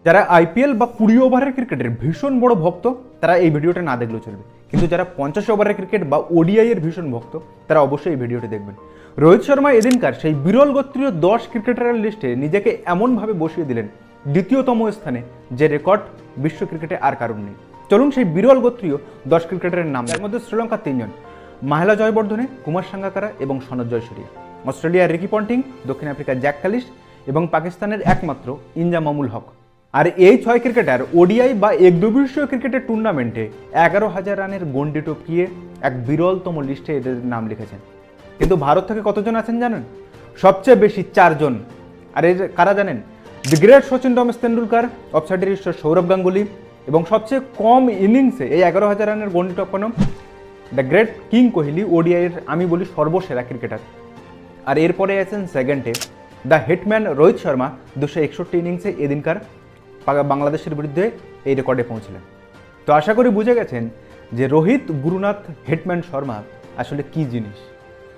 যারা আইপিএল বা 20 ওভারের ক্রিকেটের ভীষণ বড় ভক্ত তারা এই ভিডিওটা না দেখলেও চলবে, কিন্তু যারা 50 ওভারের ক্রিকেট বা ওডিআই এর ভীষণ ভক্ত তারা অবশ্যই এই ভিডিওটি দেখবেন। রোহিত শর্মা এদিনকার সেই বিরল গোত্রীয় 10 ক্রিকেটারের লিস্টে নিজেকে এমনভাবে বসিয়ে দিলেন দ্বিতীয়তম স্থানে, যে রেকর্ড বিশ্ব ক্রিকেটে আর কারণ নেই। চলুন সেই বিরল গোত্রীয় 10 ক্রিকেটারের নাম। এর মধ্যে শ্রীলঙ্কার 3 জন, মাহেলা জয়বর্ধনে, কুমার সাঙ্গাকারা এবং সনৎ জয়সূরিয়া। অস্ট্রেলিয়ার রিকি পন্টিং, দক্ষিণ আফ্রিকার জ্যাক কালিস এবং পাকিস্তানের একমাত্র ইনজামামুল হক। আর এই 6 ক্রিকেটার ওডিআই বা একদিবসীয় ক্রিকেটের টুর্নামেন্টে 11,000 রানের গন্ডি টপকিয়ে এক বিরলতম লিস্টে এদের নাম লিখেছেন। কিন্তু ভারত থেকে কতজন আছেন জানেন? সবচেয়ে বেশি 4 জন। আর এর কারা জানেন? দি গ্রেট সচিন রমেশ তেন্ডুলকার, অফসাইডের ঈশ্বর সৌরভ গাঙ্গুলি এবং সবচেয়ে কম ইনিংসে এই 11,000 রানের গন্ডি টপকানো দ্য গ্রেট কিং কোহলি, ওডিআইয়ের আমি বলি সর্বসেরা ক্রিকেটার। আর এরপরে আছেন সেকেন্ডে দ্য হিটম্যান রোহিত শর্মা, 261 ইনিংসে এদিনকার বাংলাদেশের বিরুদ্ধে এই রেকর্ডে পৌঁছলেন। তো আশা করি বুঝে গেছেন যে রোহিত গুরুনাথ হিটম্যান শর্মা আসলে কি জিনিস।